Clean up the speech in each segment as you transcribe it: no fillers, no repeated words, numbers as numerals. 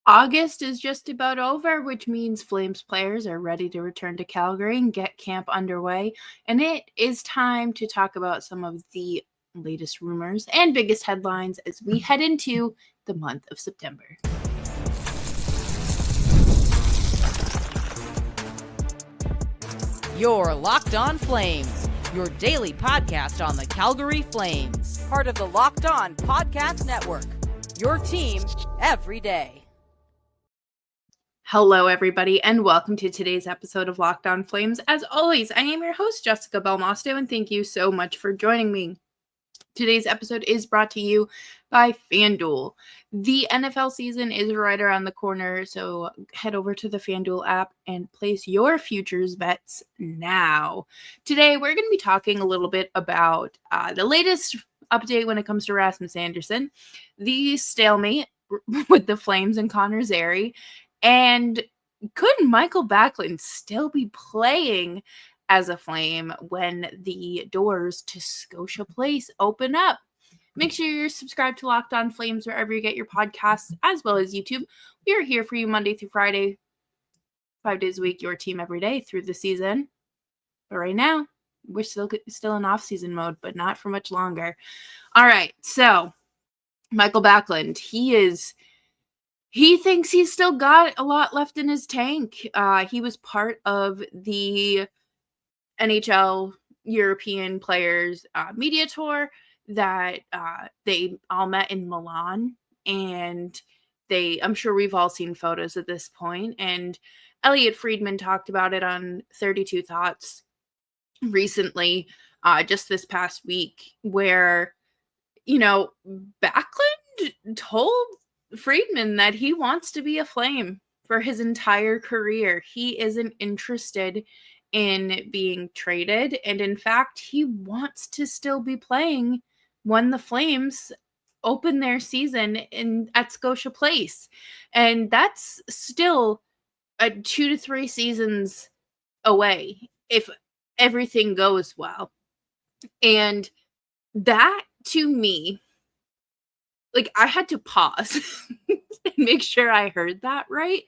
August is just about over, which means Flames players are ready to return to Calgary and get camp underway. And it is time to talk about some of the latest rumors and biggest headlines as we head into the month of September. You're Locked On Flames, your daily podcast on the Calgary Flames. Part of the Locked On Podcast Network, your team every day. Hello, everybody, and welcome to today's episode of Locked On Flames. As always, I am your host, Jessica Belmosto, and thank you so much for joining me. Today's episode is brought to you by FanDuel. The NFL season is right around the corner, so head over to the FanDuel app and place your futures bets now. Today, we're going to be talking a little bit about the latest update when it comes to Rasmus Andersson, the stalemate with the Flames and Connor Zary, and could Mikael Backlund still be playing as a Flame when the doors to Scotia Place open up? Make sure you're subscribed to Locked On Flames wherever you get your podcasts, as well as YouTube. We are here for you Monday through Friday, 5 days a week, your team every day through the season. But right now, we're still in off-season mode, but not for much longer. All right, so Mikael Backlund, he thinks he's still got a lot left in his tank. He was part of the NHL European Players media tour that they all met in Milan, and I'm sure we've all seen photos at this point, and Elliotte Friedman talked about it on 32 Thoughts recently, just this past week, where, Backlund told Friedman that he wants to be a Flame for his entire career. He isn't interested in being traded, and in fact, he wants to still be playing when the Flames open their season at Scotia Place. And that's still 2 to 3 seasons away if everything goes well. And that, to me, I had to pause and make sure I heard that right.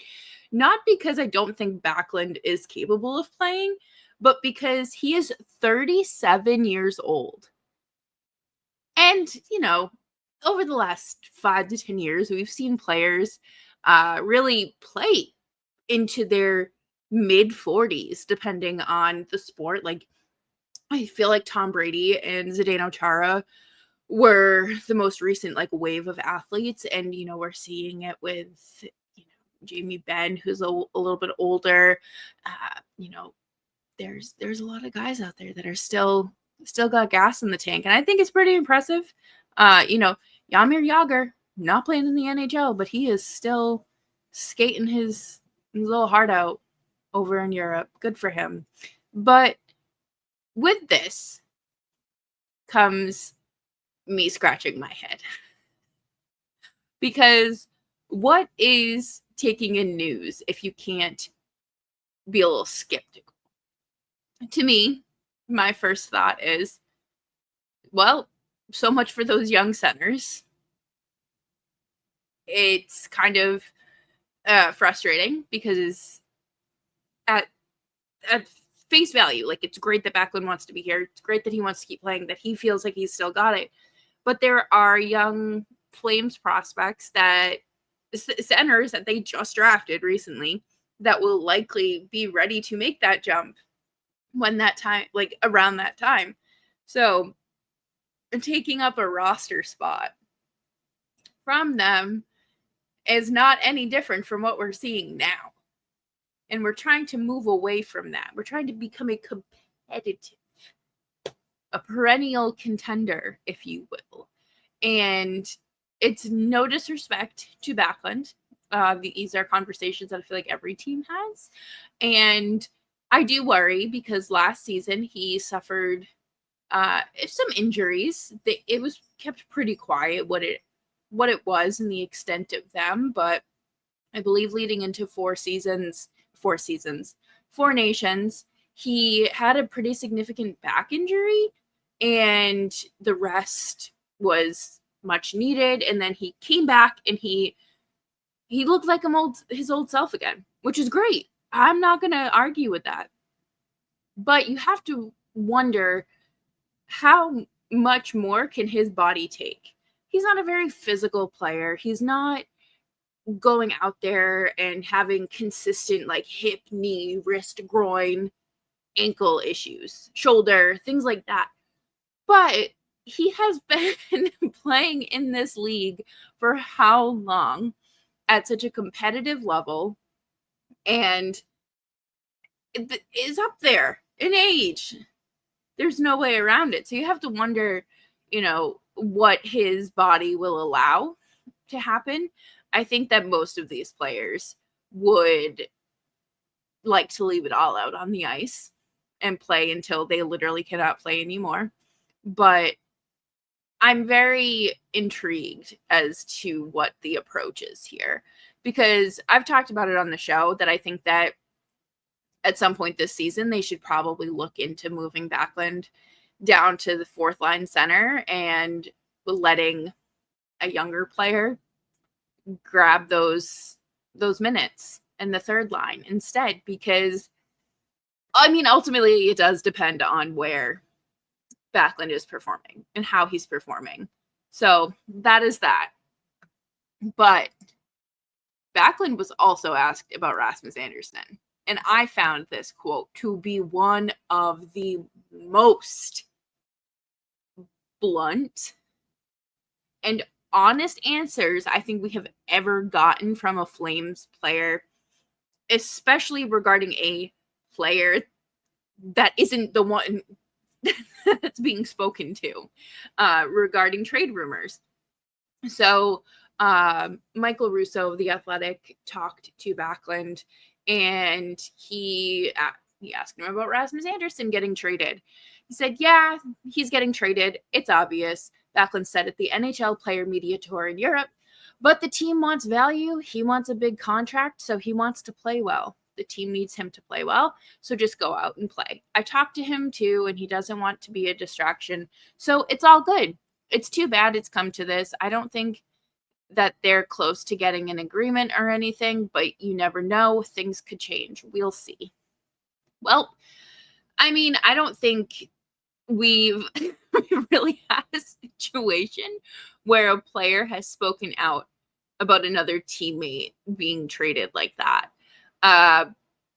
Not because I don't think Backlund is capable of playing, but because he is 37 years old. And, over the last 5 to 10 years, we've seen players really play into their mid-40s, depending on the sport. I feel like Tom Brady and Zdeno Chara were the most recent wave of athletes, and we're seeing it with Jamie Benn, who's a little bit older. There's a lot of guys out there that are still got gas in the tank, and I think it's pretty impressive. Jaromir Jagr, not playing in the NHL, but he is still skating his little heart out over in Europe. Good for him. But with this comes me scratching my head. Because what is taking in news if you can't be a little skeptical? To me, my first thought is, well, so much for those young centers. It's kind of frustrating because at face value, it's great that Backlund wants to be here. It's great that he wants to keep playing, that he feels like he's still got it. But there are young Flames prospects, centers that they just drafted recently, that will likely be ready to make that jump when that time, around that time. So taking up a roster spot from them is not any different from what we're seeing now. And we're trying to move away from that. We're trying to become a perennial contender, if you will. And it's no disrespect to Backlund. These are conversations that I feel like every team has. And I do worry because last season he suffered some injuries. It was kept pretty quiet what it was and the extent of them. But I believe leading into 4 nations, he had a pretty significant back injury, and the rest was much needed. And then he came back and he he looked like his old self again, which is great. I'm not going to argue with that. But you have to wonder, how much more can his body take? He's not a very physical player. He's not going out there and having consistent like hip, knee, wrist, groin, ankle issues, shoulder, things like that. But he has been playing in this league for how long at such a competitive level, and is up there in age. There's no way around it. So you have to wonder, what his body will allow to happen. I think that most of these players would like to leave it all out on the ice and play until they literally cannot play anymore. But I'm very intrigued as to what the approach is here, because I've talked about it on the show that I think that at some point this season, they should probably look into moving Backlund down to the fourth line center and letting a younger player grab those minutes in the third line instead, because ultimately it does depend on where Backlund is performing and how he's performing. So that is that. But Backlund was also asked about Rasmus Andersson. And I found this quote to be one of the most blunt and honest answers I think we have ever gotten from a Flames player, especially regarding a player that isn't the one that's being spoken to regarding trade rumors. So Michael Russo of The Athletic talked to Backlund, and he asked him about Rasmus Andersson getting traded. He said, yeah, he's getting traded. It's obvious. Backlund said at the NHL Player Media Tour in Europe, but the team wants value. He wants a big contract, so he wants to play well. The team needs him to play well, so just go out and play. I talked to him too, and he doesn't want to be a distraction, so it's all good. It's too bad it's come to this. I don't think that they're close to getting an agreement or anything, but you never know. Things could change. We'll see. Well, I don't think we've really had a situation where a player has spoken out about another teammate being traded like that.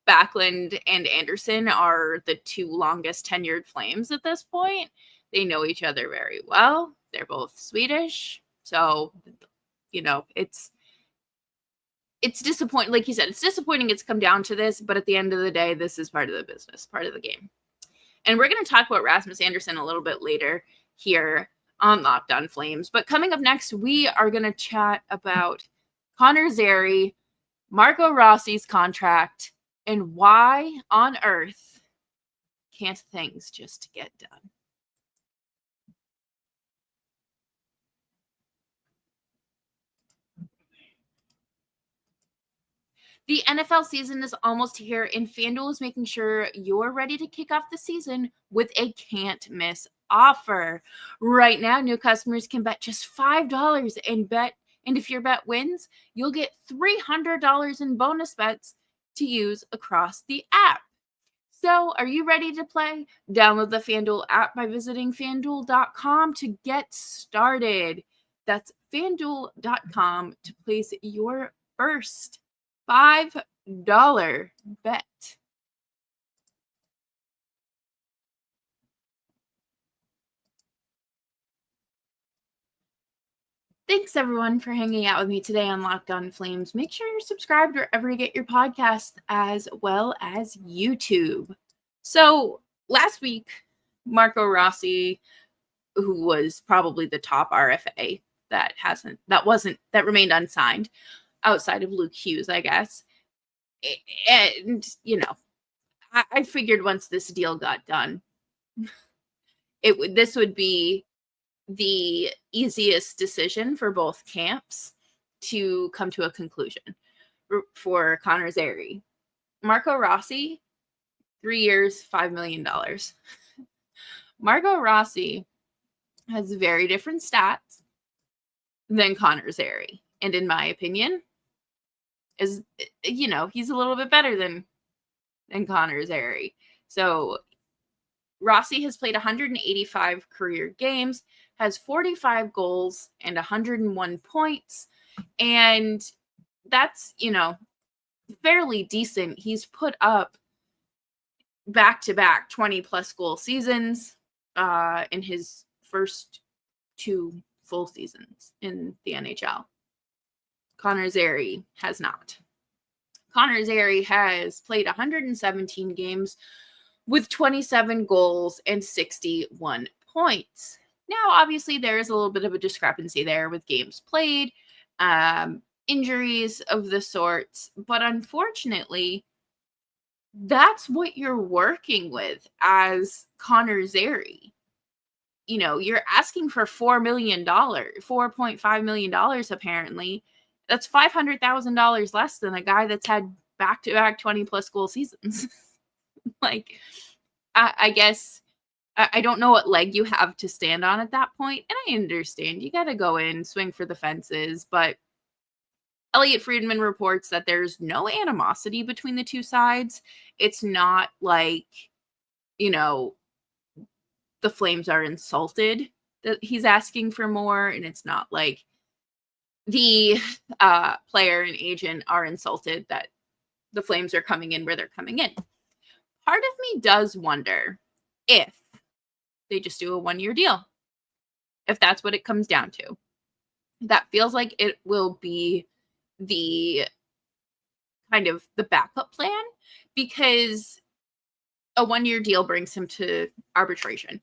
Backlund and Andersson are the two longest tenured Flames at this point. They know each other very well. They're both Swedish. So, it's disappointing. Like you said, it's disappointing it's come down to this, but at the end of the day, this is part of the business, part of the game. And we're going to talk about Rasmus Andersson a little bit later here on Locked On Flames. But coming up next, we are going to chat about Connor Zary, Marco Rossi's contract, and why on earth can't things just get done. The NFL season is almost here, and FanDuel is making sure you're ready to kick off the season with a can't-miss offer. Right now, new customers can bet just $5 and if your bet wins, you'll get $300 in bonus bets to use across the app. So, are you ready to play? Download the FanDuel app by visiting FanDuel.com to get started. That's FanDuel.com to place your first $5 bet. Thanks everyone for hanging out with me today on Locked On Flames. Make sure you're subscribed wherever you get your podcasts, as well as YouTube. So last week, Marco Rossi, who was probably the top RFA that remained unsigned outside of Luke Hughes, I guess. And, I figured once this deal got done, this would be the easiest decision for both camps to come to a conclusion for Connor Zary. Marco Rossi, 3 years, $5 million. Marco Rossi has very different stats than Connor Zary. And in my opinion, is, he's a little bit better than Connor Zary. So Rossi has played 185 career games, has 45 goals and 101 points. And that's, fairly decent. He's put up back-to-back 20-plus goal seasons in his first 2 full seasons in the NHL. Connor Zary has not. Connor Zary has played 117 games with 27 goals and 61 points. Now, obviously, there is a little bit of a discrepancy there with games played, injuries of the sorts, but unfortunately, that's what you're working with as Connor Zary. You're asking for $4.5 million, apparently. That's $500,000 less than a guy that's had back-to-back 20-plus goal seasons. I guess I don't know what leg you have to stand on at that point, and I understand you got to go in, swing for the fences, but Elliotte Friedman reports that there's no animosity between the two sides. It's not like, the Flames are insulted that he's asking for more, and it's not like the player and agent are insulted that the Flames are coming in where they're coming in. Part of me does wonder if they just do a 1-year deal, if that's what it comes down to. That feels like it will be the kind of the backup plan, because a 1-year deal brings him to arbitration,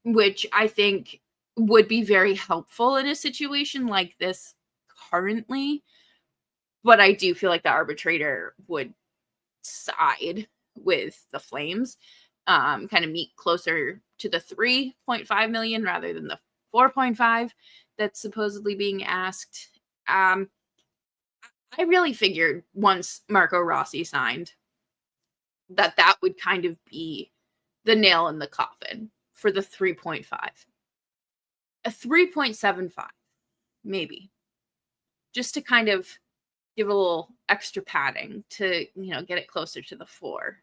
which I think would be very helpful in a situation like this currently. But I do feel like the arbitrator would side with the Flames, kind of meet closer to the 3.5 million rather than the 4.5 that's supposedly being asked. I really figured once Marco Rossi signed that would kind of be the nail in the coffin for the 3.5. A 3.75, maybe. Just to kind of give a little extra padding to, get it closer to the 4.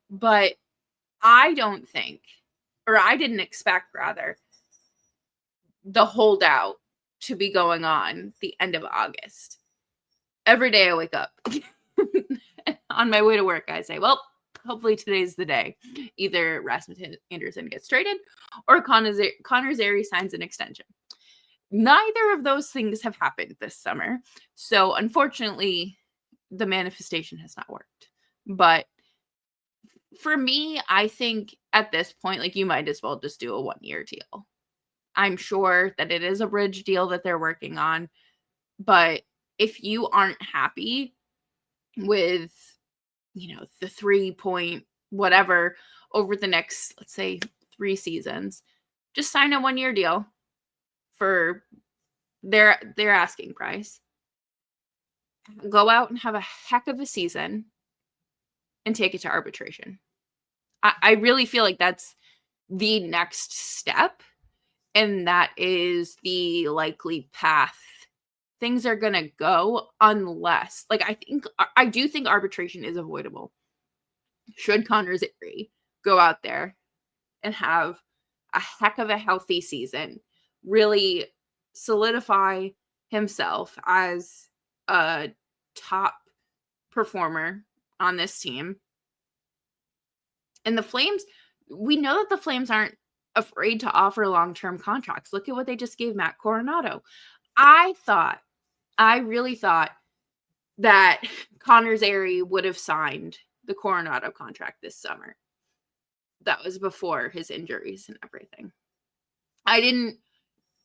But I don't think, or I didn't expect rather, the holdout to be going on the end of August. Every day I wake up on my way to work, I say, well, hopefully today's the day. Either Rasmus Andersson gets traded or Connor Zary signs an extension. Neither of those things have happened this summer. So unfortunately, the manifestation has not worked. But for me, I think at this point, you might as well just do a 1-year deal. I'm sure that it is a bridge deal that they're working on. But if you aren't happy with, the 3 point whatever over the next, let's say, 3 seasons, just sign a 1-year deal for their asking price. Go out and have a heck of a season and take it to arbitration. I really feel like that's the next step, and that is the likely path things are going to go, unless, I do think arbitration is avoidable. Should Connor Zary go out there and have a heck of a healthy season, really solidify himself as a top performer on this team. And the Flames, we know that the Flames aren't afraid to offer long-term contracts. Look at what they just gave Matt Coronado. I really thought that Connor Zary would have signed the Coronado contract this summer. That was before his injuries and everything. I didn't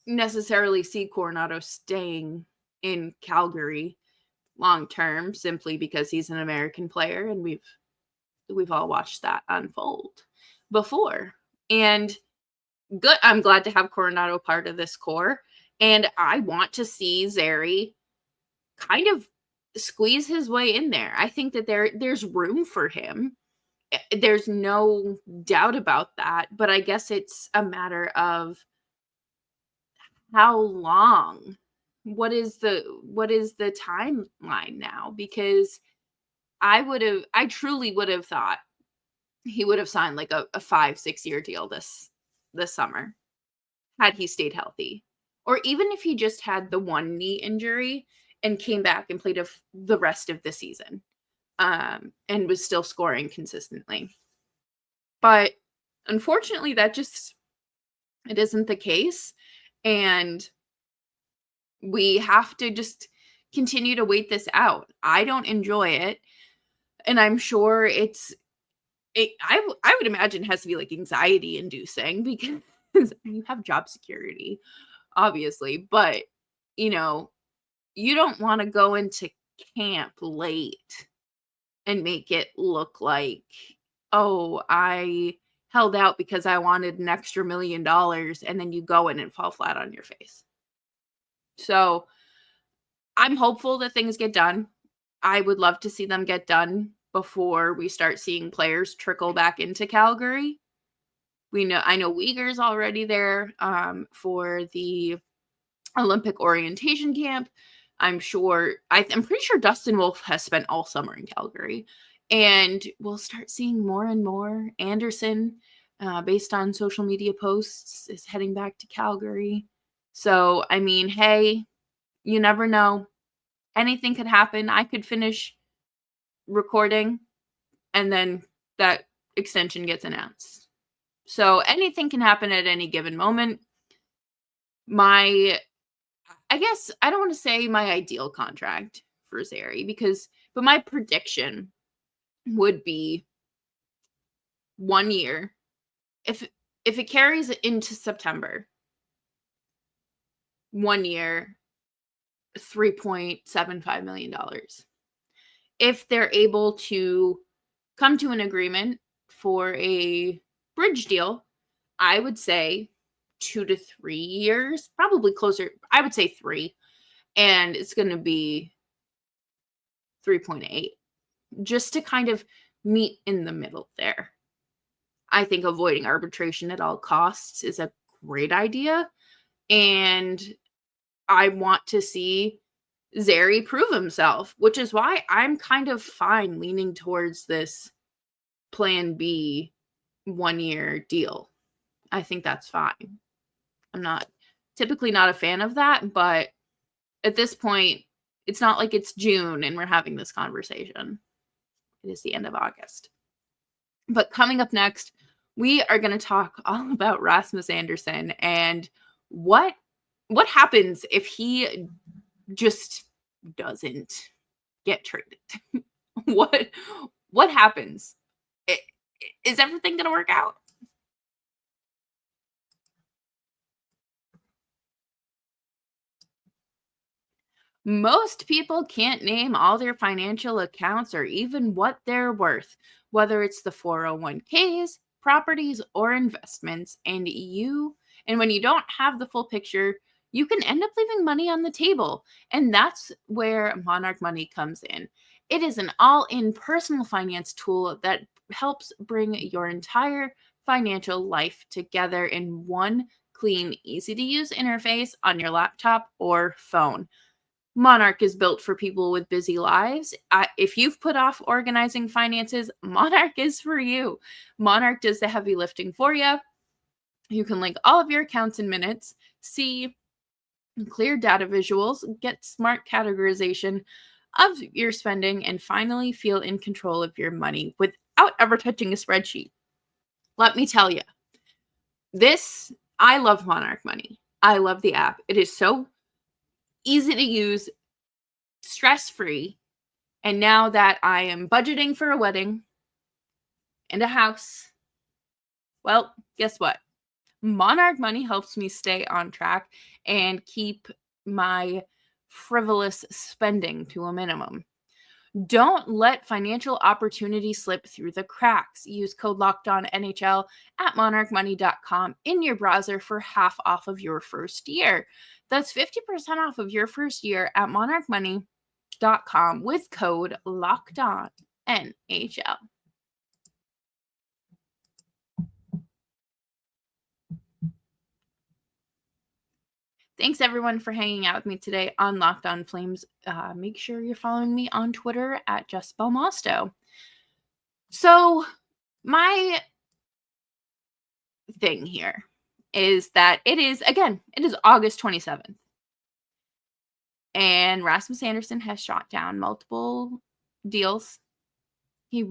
necessarily see Coronado staying in Calgary long term, simply because he's an American player, and we've all watched that unfold before. And good, I'm glad to have Coronado part of this core, and I want to see Zary kind of squeeze his way in there. I think that there's room for him. There's no doubt about that, but I guess it's a matter of how long what is the timeline now? Because I truly would have thought he would have signed like a 5-6 year deal this summer had he stayed healthy. Or even if he just had the one knee injury and came back and played the rest of the season, and was still scoring consistently. But unfortunately, it isn't the case. And we have to just continue to wait this out. I don't enjoy it. And I'm sure I would imagine it has to be like anxiety inducing because you have job security, obviously. But, you don't want to go into camp late and make it look like, oh, I held out because I wanted an extra $1 million, and then you go in and fall flat on your face. So I'm hopeful that things get done. I would love to see them get done before we start seeing players trickle back into Calgary. I know Uyghur's already there for the Olympic orientation camp. I'm pretty sure Dustin Wolf has spent all summer in Calgary, and we'll start seeing more and more. Andersson, based on social media posts, is heading back to Calgary. So, I mean, hey, you never know. Anything could happen. I could finish recording and then that extension gets announced. So anything can happen at any given moment. I guess I don't want to say my ideal contract for Zary but my prediction would be 1 year. If it carries into September, 1 year, $3.75 million. If they're able to come to an agreement for a bridge deal, I would say 2 to 3 years, probably closer. I would say 3, and it's going to be 3.8, just to kind of meet in the middle there. I think avoiding arbitration at all costs is a great idea, and I want to see Zary prove himself, which is why I'm kind of fine leaning towards this plan B 1 year deal. I think that's fine. I'm typically not a fan of that, but at this point, it's not like it's June and we're having this conversation. It is the end of August. But coming up next, we are going to talk all about Rasmus Andersson and what happens if he just doesn't get traded. What happens? Is everything going to work out? Most people can't name all their financial accounts or even what they're worth, whether it's the 401ks, properties, or investments. And when you don't have the full picture, you can end up leaving money on the table. And that's where Monarch Money comes in. It is an all-in personal finance tool that helps bring your entire financial life together in one clean, easy-to-use interface on your laptop or phone. Monarch is built for people with busy lives. If you've put off organizing finances, Monarch is for you. Monarch does the heavy lifting for you. You can link all of your accounts in minutes, see clear data visuals, get smart categorization of your spending, and finally feel in control of your money without ever touching a spreadsheet. Let me tell you, I love Monarch Money. I love the app. It is so easy to use, stress-free. And now that I am budgeting for a wedding and a house, well, guess what? Monarch Money helps me stay on track and keep my frivolous spending to a minimum. Don't let financial opportunity slip through the cracks. Use code LOCKEDONNHL at monarchmoney.com in your browser for half off of your first year. That's 50% off of your first year at monarchmoney.com with code LOCKEDONNHL. Thanks everyone for hanging out with me today on Locked On Flames. Make sure you're following me on Twitter at Just Belmosto. So my thing here is that it is August 27th. And Rasmus Andersson has shot down multiple deals. He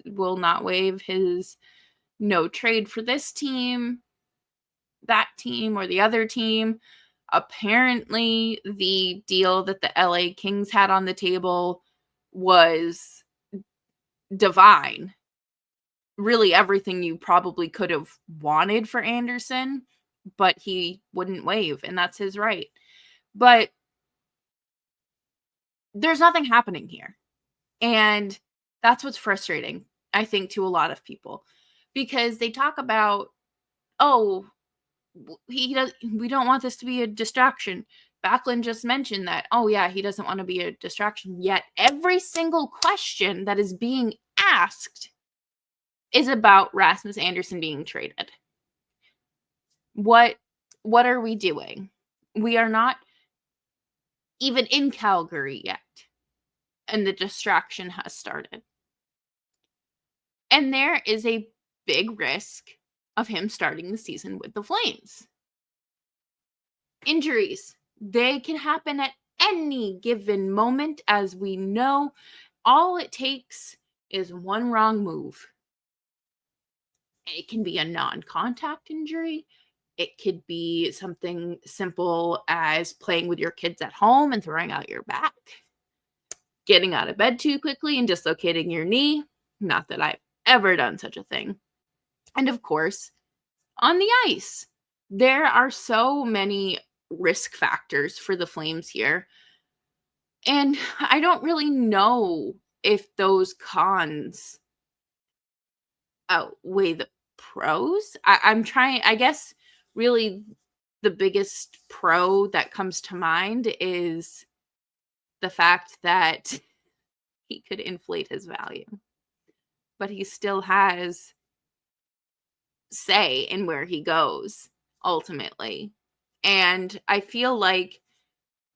will not waive his no trade for this team, that team, or the other team. Apparently, the deal that the LA Kings had on the table was divine. Really everything you probably could have wanted for Andersson, but he wouldn't waive, and that's his right. But there's nothing happening here. And that's what's frustrating, I think, to a lot of people. Because they talk about, oh, we don't want this to be a distraction. Backlund just mentioned that, oh yeah, he doesn't want to be a distraction. Yet every single question that is being asked is about Rasmus Andersson being traded. What are we doing? We are not even in Calgary yet, and the distraction has started. And there is a big risk of him starting the season with the Flames. Injuries, they can happen at any given moment, as we know. All it takes is one wrong move. It can be a non-contact injury. It could be something simple as playing with your kids at home and throwing out your back, getting out of bed too quickly and dislocating your knee. Not that I've ever done such a thing. And of course, on the ice, there are so many risk factors for the Flames here. And I don't really know if those cons outweigh the pros. I'm trying, I guess, really the biggest pro that comes to mind is the fact that he could inflate his value, but he still has say in where he goes ultimately. And I feel like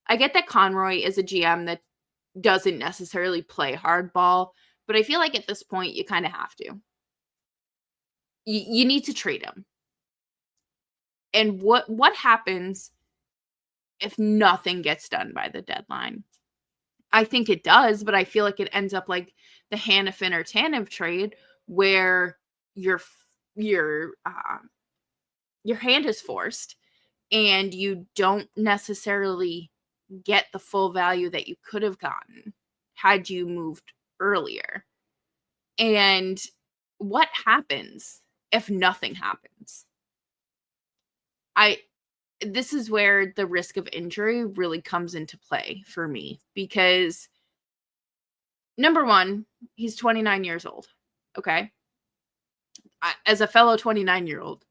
I get that Conroy is a GM that doesn't necessarily play hardball, but I feel like at this point you kind of have to. You need to trade him. And what happens if nothing gets done by the deadline? I think it does, but I feel like it ends up like the Hanifin or Tanev trade, where your hand is forced and you don't necessarily get the full value that you could have gotten had you moved earlier. And what happens if nothing happens? This is where the risk of injury really comes into play for me, because number one, he's 29 years old. Okay. As a fellow 29-year-old,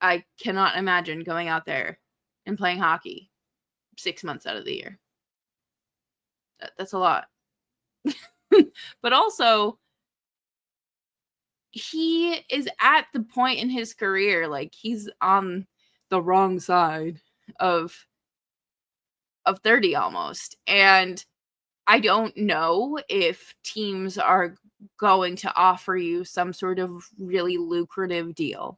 I cannot imagine going out there and playing hockey 6 months out of the year. That's a lot. But also, he is at the point in his career, like he's on the wrong side of 30 almost. And I don't know if teams are going to offer you some sort of really lucrative deal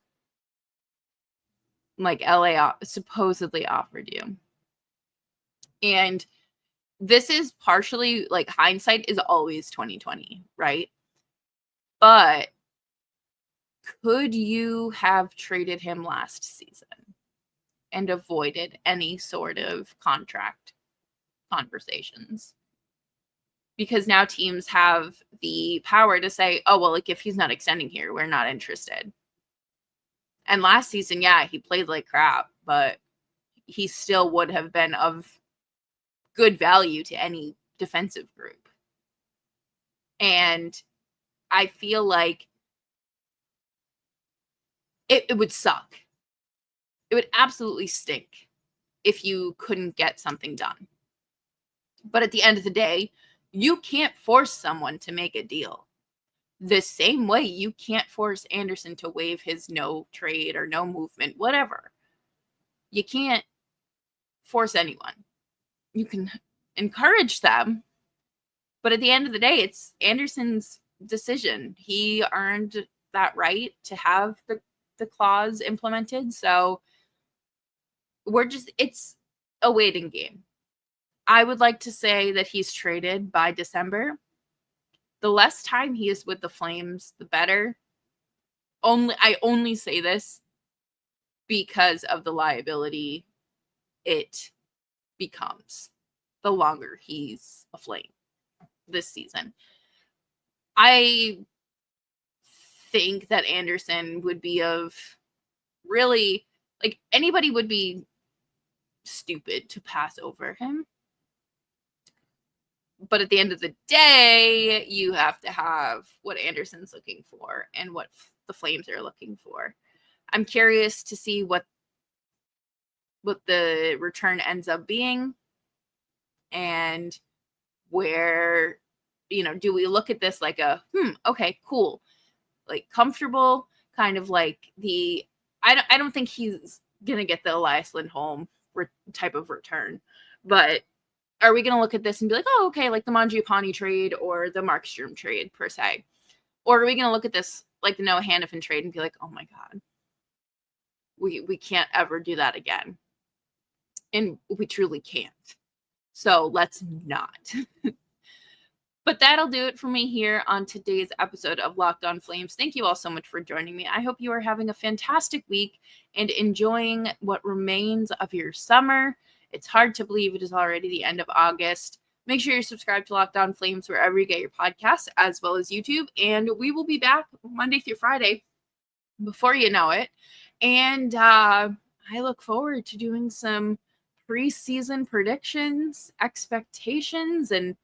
like LA supposedly offered you. And this is partially, like, hindsight is always 2020, right? But could you have traded him last season and avoided any sort of contract conversations? Because now teams have the power to say, oh, well, like, if he's not extending here, we're not interested. And last season, yeah, he played like crap, but he still would have been of good value to any defensive group. And I feel like it would suck. It would absolutely stink if you couldn't get something done. But at the end of the day, you can't force someone to make a deal. The same way you can't force Andersson to waive his no trade or no movement, whatever. You can't force anyone. You can encourage them, but at the end of the day, it's Andersson's decision. He earned that right to have the clause implemented. So it's a waiting game. I would like to say that he's traded by December. The less time he is with the Flames, the better. I only say this because of the liability it becomes the longer he's a Flame this season. I think that Andersson would be really, like, anybody would be stupid to pass over him. But at the end of the day, you have to have what Andersson's looking for and what the Flames are looking for. I'm curious to see what the return ends up being, and where, do we look at this like okay, cool, like comfortable, kind of like I don't think he's gonna get the Elias Lindholm type of return, but are we gonna look at this and be like, oh, okay, like the Mangiapane trade or the Markstrom trade per se? Or are we gonna look at this like the Noah Hanifin trade and be like, oh my God, we can't ever do that again? And we truly can't. So let's not. But that'll do it for me here on today's episode of Locked On Flames. Thank you all so much for joining me. I hope you are having a fantastic week and enjoying what remains of your summer. It's hard to believe it is already the end of August. Make sure you're subscribed to Locked On Flames wherever you get your podcasts, as well as YouTube. And we will be back Monday through Friday before you know it. And I look forward to doing some preseason predictions, expectations, and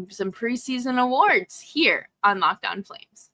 some preseason awards here on Locked On Flames.